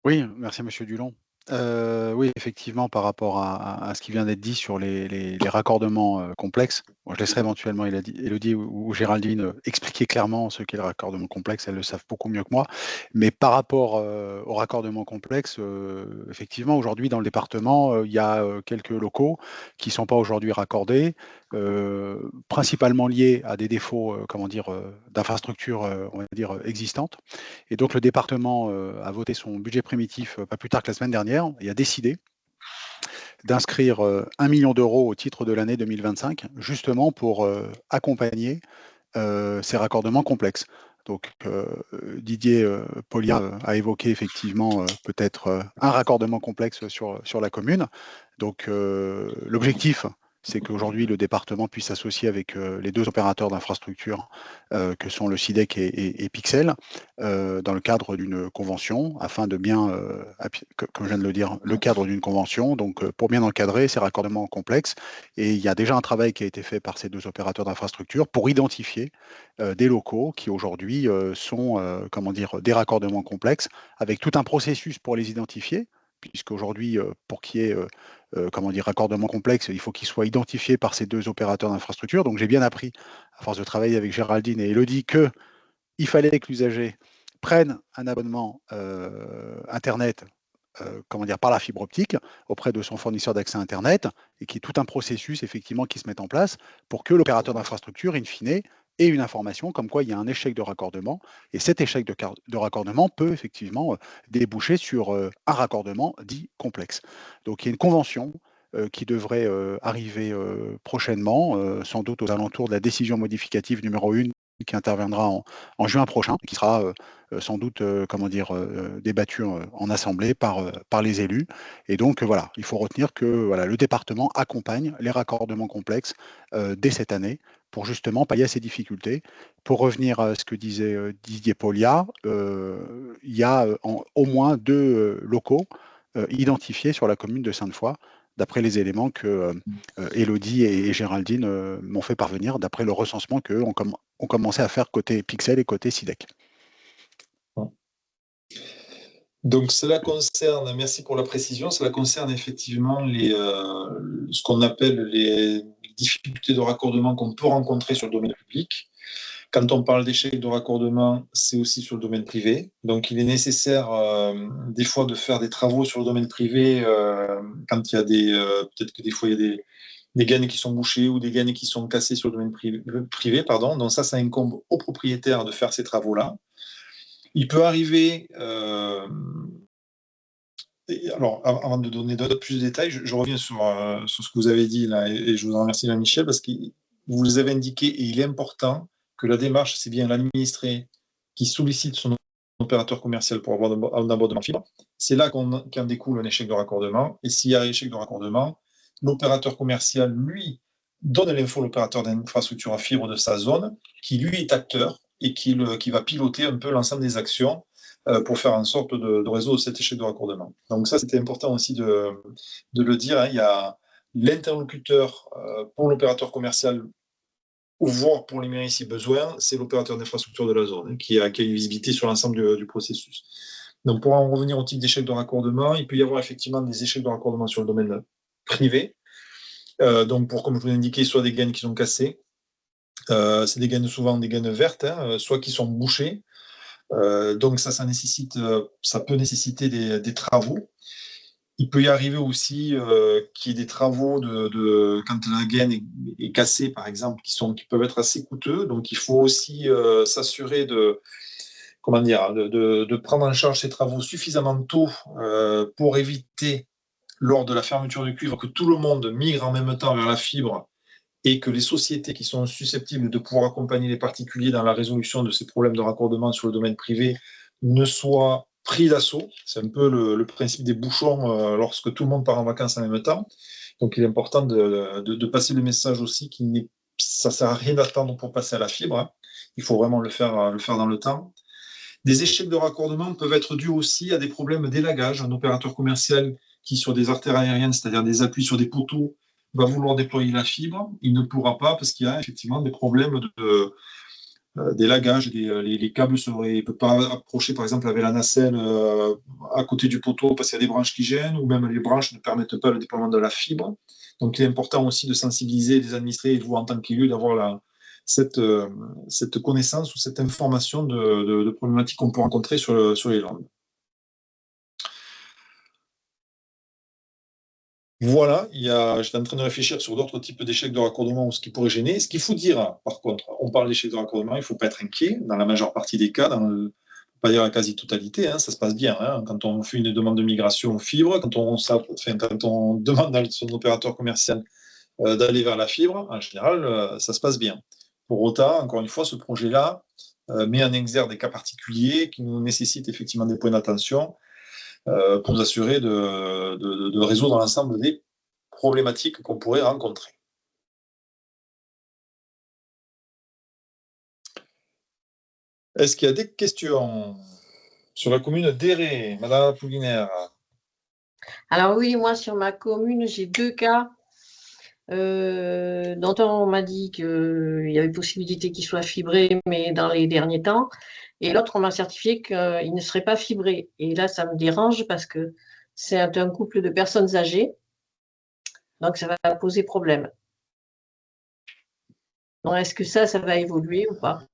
Oui, merci Monsieur Dulon. Oui, effectivement, par rapport à ce qui vient d'être dit sur les raccordements complexes, bon, je laisserai éventuellement Élodie ou Géraldine expliquer clairement ce qu'est le raccordement complexe, elles le savent beaucoup mieux que moi. Mais par rapport au raccordement complexe, effectivement, aujourd'hui dans le département, il y a quelques locaux qui ne sont pas aujourd'hui raccordés, principalement liés à des défauts, d'infrastructures, on va dire, existantes. Et donc le département a voté son budget primitif pas plus tard que la semaine dernière et a décidé d'inscrire 1 million d'euros au titre de l'année 2025, justement pour accompagner ces raccordements complexes. Donc Didier Polia a évoqué effectivement peut-être un raccordement complexe sur la commune. Donc l'objectif, c'est qu'aujourd'hui le département puisse s'associer avec les deux opérateurs d'infrastructure que sont le SIDEC et Pixel dans le cadre d'une convention afin de bien, comme je viens de le dire, le cadre d'une convention, donc pour bien encadrer ces raccordements complexes. Et il y a déjà un travail qui a été fait par ces deux opérateurs d'infrastructure pour identifier des locaux qui aujourd'hui sont des raccordements complexes avec tout un processus pour les identifier, puisqu'aujourd'hui, pour qu'il y ait raccordement complexe, il faut qu'il soit identifié par ces deux opérateurs d'infrastructure. Donc j'ai bien appris, à force de travailler avec Géraldine et Élodie, qu'il fallait que l'usager prenne un abonnement Internet par la fibre optique auprès de son fournisseur d'accès Internet et qu'il y ait tout un processus effectivement qui se mette en place pour que l'opérateur d'infrastructure, in fine, ait une information comme quoi il y a un échec de raccordement. Et cet échec de raccordement peut effectivement déboucher sur un raccordement dit complexe. Donc il y a une convention qui devrait arriver prochainement, sans doute aux alentours de la décision modificative numéro 1 qui interviendra en juin prochain, qui sera sans doute débattue en assemblée par les élus. Et donc voilà, il faut retenir que le département accompagne les raccordements complexes dès cette année pour justement pallier à ces difficultés. Pour revenir à ce que disait Didier Polia, il y a au moins 2 locaux identifié sur la commune de Sainte-Foy, d'après les éléments que Élodie et Géraldine m'ont fait parvenir, d'après le recensement qu'eux ont commencé à faire côté Pixel et côté SIDEC. Donc cela concerne, merci pour la précision, cela concerne effectivement ce qu'on appelle les difficultés de raccordement qu'on peut rencontrer sur le domaine public. Quand on parle d'échec de raccordement, c'est aussi sur le domaine privé. Donc il est nécessaire des fois de faire des travaux sur le domaine privé quand il y a peut-être que des fois il y a des gaines qui sont bouchées ou des gaines qui sont cassées sur le domaine privé. Donc ça incombe au propriétaire de faire ces travaux-là. Il peut arriver, alors avant de donner plus de détails, je reviens sur ce que vous avez dit là, et je vous en remercie, Michel, parce que vous les avez indiqué, et il est important que la démarche, c'est bien l'administré qui sollicite son opérateur commercial pour avoir un abonnement fibre. C'est là qu'en découle un échec de raccordement, et s'il y a un échec de raccordement, l'opérateur commercial, lui, donne l'info à l'opérateur d'infrastructure à fibre de sa zone, qui lui est acteur, et qui va piloter un peu l'ensemble des actions pour faire en sorte de résoudre cet échec de raccordement. Donc ça, c'était important aussi de le dire. Hein. Il y a l'interlocuteur pour l'opérateur commercial, ou voire pour les mairies si besoin, c'est l'opérateur d'infrastructure de la zone, hein, qui a une visibilité sur l'ensemble du processus. Donc pour en revenir au type d'échec de raccordement, il peut y avoir effectivement des échecs de raccordement sur le domaine privé. Donc comme je vous l'ai indiqué, soit des gaines qui sont cassées, c'est souvent des gaines vertes, hein, soit qui sont bouchées. Donc ça peut nécessiter des travaux. Il peut y arriver aussi qu'il y ait des travaux quand la gaine est cassée, par exemple, qui peuvent être assez coûteux. Donc il faut aussi s'assurer de prendre en charge ces travaux suffisamment tôt pour éviter, lors de la fermeture du cuivre, que tout le monde migre en même temps vers la fibre et que les sociétés qui sont susceptibles de pouvoir accompagner les particuliers dans la résolution de ces problèmes de raccordement sur le domaine privé ne soient pris d'assaut. C'est un peu le principe des bouchons lorsque tout le monde part en vacances en même temps. Donc il est important de passer le message aussi ça ne sert à rien d'attendre pour passer à la fibre. Hein. Il faut vraiment le faire dans le temps. Des échecs de raccordement peuvent être dus aussi à des problèmes d'élagage. Un opérateur commercial qui, sur des artères aériennes, c'est-à-dire des appuis sur des poteaux, va vouloir déployer la fibre, il ne pourra pas parce qu'il y a effectivement des problèmes d'élagage. Les câbles ne peuvent pas approcher, par exemple, avec la nacelle à côté du poteau parce qu'il y a des branches qui gênent, ou même les branches ne permettent pas le déploiement de la fibre. Donc il est important aussi de sensibiliser les administrés et vous en tant qu'élu d'avoir cette connaissance ou cette information de problématiques qu'on peut rencontrer sur les landes. Voilà, j'étais en train de réfléchir sur d'autres types d'échecs de raccordement ou ce qui pourrait gêner. Ce qu'il faut dire, par contre, on parle d'échecs de raccordement, il ne faut pas être inquiet. Dans la majeure partie des cas, pas dire la quasi-totalité, hein, ça se passe bien. Hein. Quand on fait une demande de migration fibre, quand on demande à son opérateur commercial d'aller vers la fibre, en général, ça se passe bien. Pour autant, encore une fois, ce projet-là met en exergue des cas particuliers qui nous nécessitent effectivement des points d'attention pour nous assurer de résoudre l'ensemble des problématiques qu'on pourrait rencontrer. Est-ce qu'il y a des questions sur la commune d'Éré, Madame Apollinaire? Alors oui, moi sur ma commune, j'ai 2 cas dont on m'a dit qu'il y avait possibilité qu'il soit fibré, mais dans les derniers temps. Et l'autre, on m'a certifié qu'il ne serait pas fibré. Et là, ça me dérange parce que c'est un couple de personnes âgées. Donc, ça va poser problème. Donc, est-ce que ça va évoluer ou pas?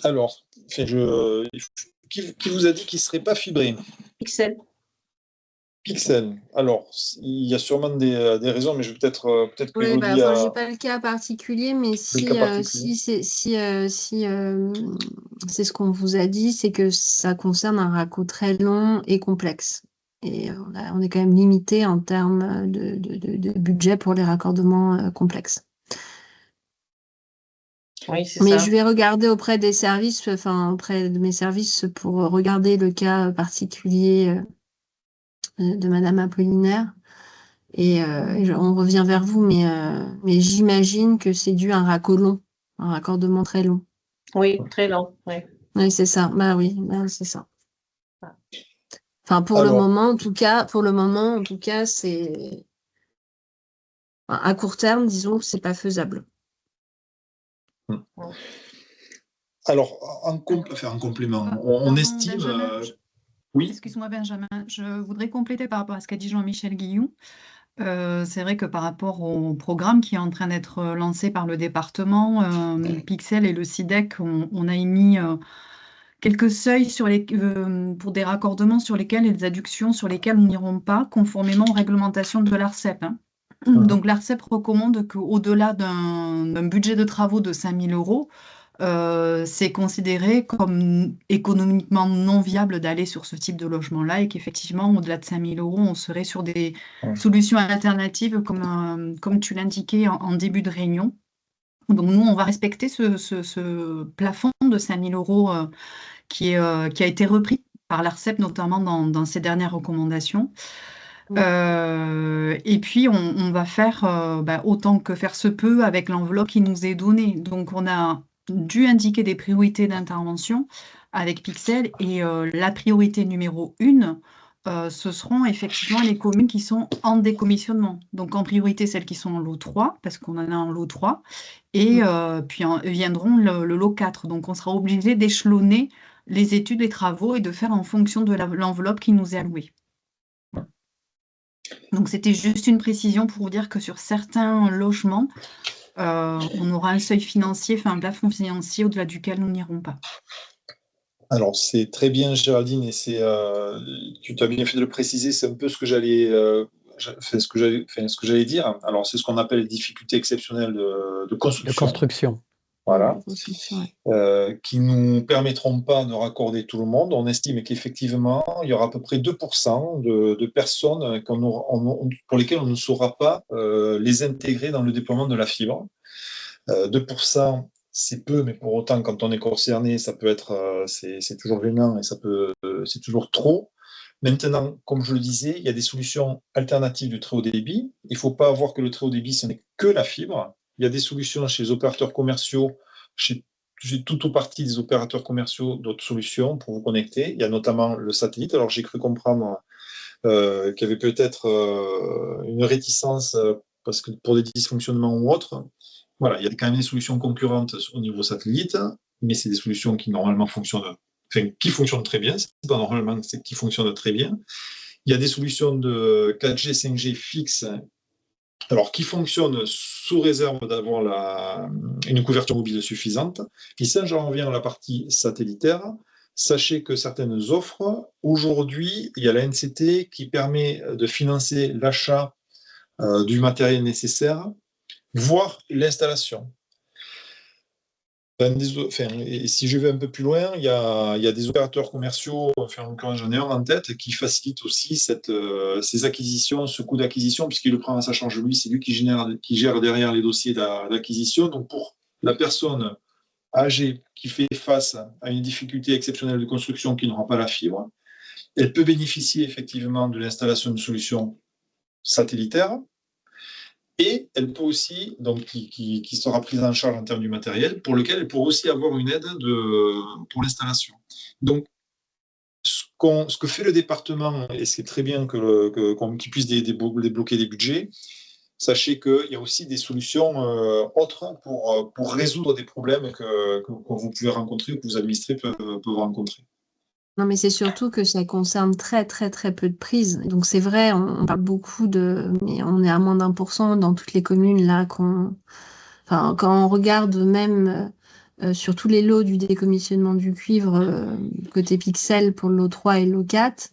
Alors, qui vous a dit qu'il ne serait pas fibré? Pixel. Pixel. Alors, il y a sûrement des raisons, mais je vais peut-être que Oui, Élodie je n'ai pas le cas particulier, mais si c'est ce qu'on vous a dit, c'est que ça concerne un raccord très long et complexe. Et on est quand même limité en termes de budget pour les raccordements complexes. Oui, c'est Mais ça. je vais regarder auprès des services, auprès de mes services pour regarder le cas particulier de Madame Apollinaire. Et on revient vers vous, mais j'imagine que c'est dû à un raccordement très long. Oui, très long. Oui. Oui, c'est ça. Bah oui, c'est ça. Enfin, pour le Alors, moment, en tout cas, c'est à court terme, disons que c'est pas faisable. alors en complément, on Pardon, estime. Benjamin, Oui, excuse-moi Benjamin, je voudrais compléter par rapport à ce qu'a dit Jean-Michel Guillou. C'est vrai que par rapport au programme qui est en train d'être lancé par le département, Pixel et le CIDEC, on a émis quelques seuils pour des raccordements sur lesquels et des adductions sur lesquelles nous n'irons pas, conformément aux réglementations de l'ARCEP, hein. Donc l'ARCEP recommande qu'au-delà d'un budget de travaux de 5 000 euros, c'est considéré comme économiquement non viable d'aller sur ce type de logement-là et qu'effectivement, au-delà de 5 000 euros, on serait sur des solutions alternatives comme tu l'indiquais en début de réunion. Donc nous, on va respecter ce plafond de 5 000 euros qui a été repris par l'ARCEP, notamment dans ses dernières recommandations. Et puis, on va faire autant que faire se peut avec l'enveloppe qui nous est donnée. Donc, on a dû indiquer des priorités d'intervention avec Pixel et la priorité numéro 1, ce seront effectivement les communes qui sont en décommissionnement. Donc, en priorité, celles qui sont en lot 3, parce qu'on en a en lot 3, et puis viendront le lot 4. Donc, on sera obligé d'échelonner les études, les travaux et de faire en fonction de l'enveloppe qui nous est allouée. Donc, c'était juste une précision pour vous dire que sur certains logements, on aura un seuil financier, enfin un plafond financier au-delà duquel nous n'irons pas. alors c'est très bien, Géraldine, et tu as bien fait de le préciser, c'est un peu ce que ce que j'allais dire. Alors, c'est ce qu'on appelle les difficultés exceptionnelles de construction. De construction. Voilà. Ouais. Qui ne nous permettront pas de raccorder tout le monde. On estime qu'effectivement, il y aura à peu près 2% de personnes pour lesquelles on ne saura pas les intégrer dans le déploiement de la fibre. 2%, c'est peu, mais pour autant, quand on est concerné, ça peut être, c'est toujours gênant et c'est toujours trop. Maintenant, comme je le disais, il y a des solutions alternatives du très haut débit. Il ne faut pas avoir que le très haut débit, ce n'est que la fibre. Il y a des solutions chez les opérateurs commerciaux, chez tout ou partie des opérateurs commerciaux, d'autres solutions pour vous connecter. Il y a notamment le satellite. Alors, j'ai cru comprendre qu'il y avait peut-être une réticence parce que pour des dysfonctionnements ou autres. Voilà, il y a quand même des solutions concurrentes au niveau satellite, mais c'est des solutions qui normalement fonctionnent, qui fonctionnent très bien. C'est pas normalement, c'est qui fonctionnent très bien. Il y a des solutions de 4G, 5G fixes, alors qui fonctionnent sous réserve d'avoir une couverture mobile suffisante. Et ça, j'en reviens à la partie satellitaire. Sachez que certaines offres, aujourd'hui, il y a la NCT qui permet de financer l'achat du matériel nécessaire, voire l'installation. Et si je vais un peu plus loin, il y a des opérateurs commerciaux, en l'occurrence j'en ai un en tête, qui facilitent aussi ces acquisitions, ce coût d'acquisition, puisqu'il le prend à sa charge lui, c'est lui qui gère derrière les dossiers d'acquisition. Donc pour la personne âgée qui fait face à une difficulté exceptionnelle de construction qui n'aura pas la fibre, elle peut bénéficier effectivement de l'installation de solutions satellitaires. Et elle peut aussi, donc qui sera prise en charge en termes du matériel, pour lequel elle pourra aussi avoir une aide pour l'installation. Donc, ce que fait le département, et c'est très bien qu'il puisse débloquer des budgets, sachez qu'il y a aussi des solutions autres pour résoudre des problèmes que vous pouvez rencontrer ou que vos administrés peuvent rencontrer. Non, mais c'est surtout que ça concerne très, très, très peu de prises. Donc, c'est vrai, on parle beaucoup mais on est à moins d'1% dans toutes les communes, là, enfin, quand on regarde même sur tous les lots du décommissionnement du cuivre, côté Pixel pour le lot 3 et le lot 4,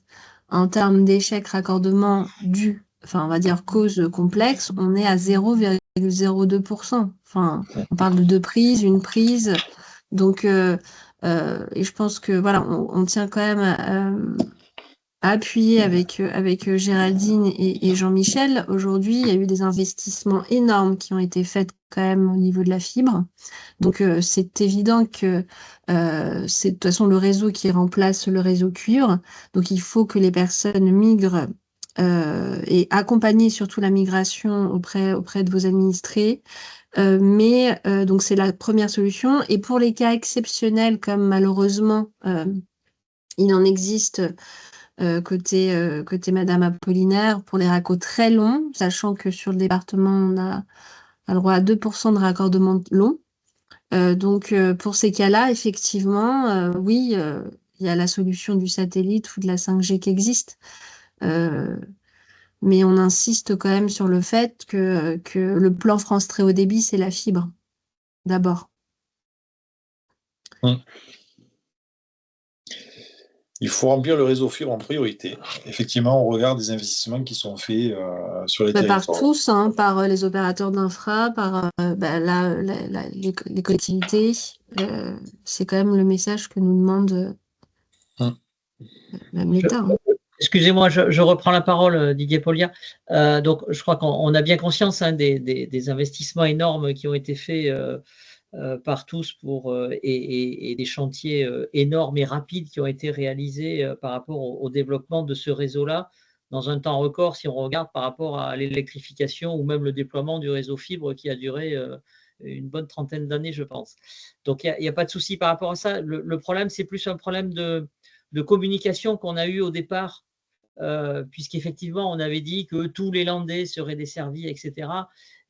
en termes d'échec raccordement enfin, on va dire cause complexe, on est à 0,02%. Enfin, on parle de 2 prises, une prise. Donc, et je pense que voilà, on tient quand même à appuyer avec Géraldine et Jean-Michel. Aujourd'hui, il y a eu des investissements énormes qui ont été faits quand même au niveau de la fibre. Donc, c'est évident que c'est de toute façon le réseau qui remplace le réseau cuivre. Donc, il faut que les personnes migrent et accompagner surtout la migration auprès de vos administrés. Donc c'est la première solution. Et pour les cas exceptionnels, comme malheureusement il en existe côté Madame Apollinaire pour les raccords très longs, sachant que sur le département, on a le droit à 2% de raccordement long. Donc, pour ces cas-là, effectivement, oui, il y a la solution du satellite ou de la 5G qui existe. Mais on insiste quand même sur le fait que le plan France Très Haut Débit, c'est la fibre, d'abord. Il faut remplir le réseau fibre en priorité. Effectivement, on regarde des investissements qui sont faits sur les territoires. Par tous, hein, par les opérateurs d'infra, par les collectivités. C'est quand même le message que nous demande même l'État. Excusez-moi, je reprends la parole, Didier Polliard. Donc, je crois qu'on a bien conscience des investissements énormes qui ont été faits par tous et des chantiers énormes et rapides qui ont été réalisés par rapport au développement de ce réseau-là dans un temps record, si on regarde par rapport à l'électrification ou même le déploiement du réseau fibre qui a duré une bonne trentaine d'années, je pense. Donc, il n'y a pas de souci par rapport à ça. Le problème, c'est plus un problème de communication qu'on a eu au départ, puisqu'effectivement, on avait dit que tous les Landais seraient desservis, etc.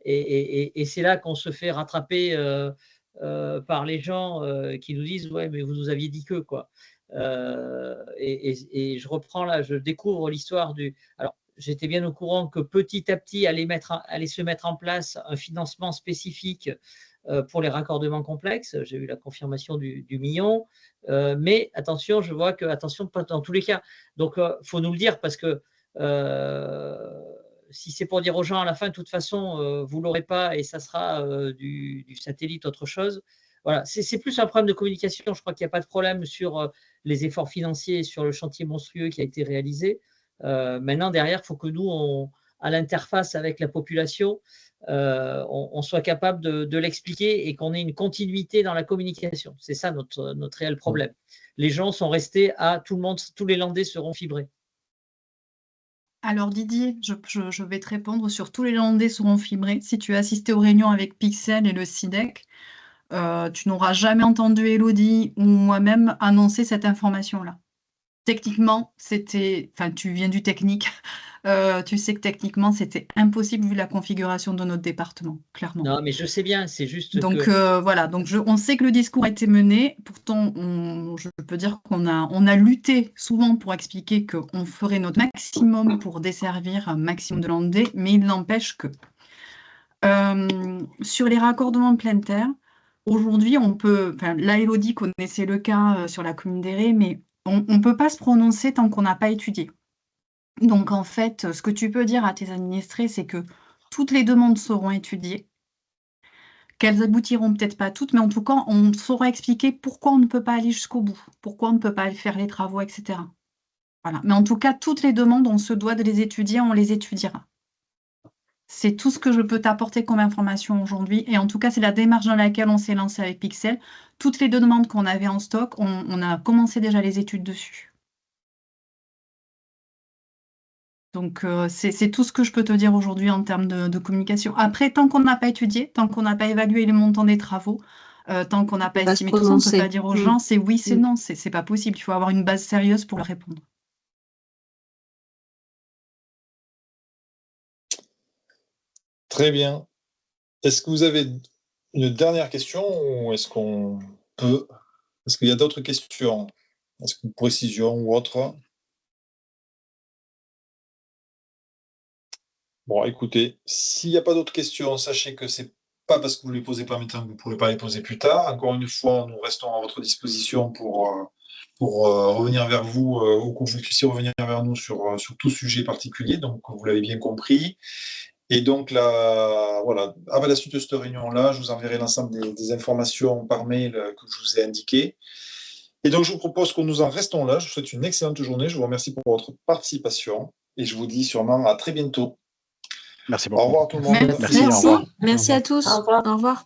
Et c'est là qu'on se fait rattraper par les gens qui nous disent « Ouais, mais vous nous aviez dit que, quoi ». Et je reprends là, je découvre l'histoire du… Alors, j'étais bien au courant que petit à petit allait se mettre en place un financement spécifique pour les raccordements complexes. J'ai eu la confirmation du million. Mais attention, je vois que, attention, pas dans tous les cas. Donc, il faut nous le dire parce que si c'est pour dire aux gens à la fin, de toute façon, vous ne l'aurez pas et ça sera du satellite, autre chose. Voilà, c'est plus un problème de communication. Je crois qu'il n'y a pas de problème sur les efforts financiers, sur le chantier monstrueux qui a été réalisé. Maintenant, derrière, il faut que nous, à l'interface avec la population, on soit capable de l'expliquer et qu'on ait une continuité dans la communication. C'est ça notre réel problème. Les gens sont restés à tout le monde, tous les Landais seront fibrés. Alors Didier, je vais te répondre sur tous les Landais seront fibrés. Si tu as assisté aux réunions avec Pixel et le SIDEC, tu n'auras jamais entendu Élodie ou moi-même annoncer cette information-là. Techniquement, tu viens du technique, tu sais que techniquement, c'était impossible vu la configuration de notre département, clairement. Non, mais je sais bien, c'est juste donc, que… voilà, donc on sait que le discours a été mené, pourtant, je peux dire qu'on a lutté souvent pour expliquer qu'on ferait notre maximum pour desservir un maximum de Landais, mais il n'empêche que… sur les raccordements de pleine terre, aujourd'hui, là, Élodie connaissait le cas sur la commune d'Héré, mais on ne peut pas se prononcer tant qu'on n'a pas étudié. Donc, en fait, ce que tu peux dire à tes administrés, c'est que toutes les demandes seront étudiées, qu'elles aboutiront peut-être pas toutes, mais en tout cas, on saura expliquer pourquoi on ne peut pas aller jusqu'au bout, pourquoi on ne peut pas faire les travaux, etc. Voilà. Mais en tout cas, toutes les demandes, on se doit de les étudier, on les étudiera. C'est tout ce que je peux t'apporter comme information aujourd'hui. Et en tout cas, c'est la démarche dans laquelle on s'est lancé avec Pixel. Toutes les demandes qu'on avait en stock, on a commencé déjà les études dessus. Donc, c'est tout ce que je peux te dire aujourd'hui en termes de communication. Après, tant qu'on n'a pas étudié, tant qu'on n'a pas évalué les montants des travaux, tant qu'on n'a pas estimé tout ça, on ne peut pas dire aux gens c'est oui, c'est non. C'est pas possible. Il faut avoir une base sérieuse pour leur répondre. Très bien. Est-ce que vous avez une dernière question ou est-ce qu'on peut… Est-ce qu'il y a d'autres questions? Est-ce qu'une précision ou autre? Bon, écoutez, s'il n'y a pas d'autres questions, sachez que c'est pas parce que vous ne les posez pas maintenant que vous ne pourrez pas les poser plus tard. Encore une fois, nous restons à votre disposition pour revenir vers vous ou que vous puissiez revenir vers nous sur tout sujet particulier. Donc, vous l'avez bien compris. Et donc, là, voilà, à la suite de cette réunion-là, je vous enverrai l'ensemble des informations par mail que je vous ai indiquées. Et donc, je vous propose que nous en restons là. Je vous souhaite une excellente journée. Je vous remercie pour votre participation et je vous dis sûrement à très bientôt. Merci beaucoup. Au revoir tout le monde. Merci, au revoir. Merci à tous. Au revoir. Au revoir.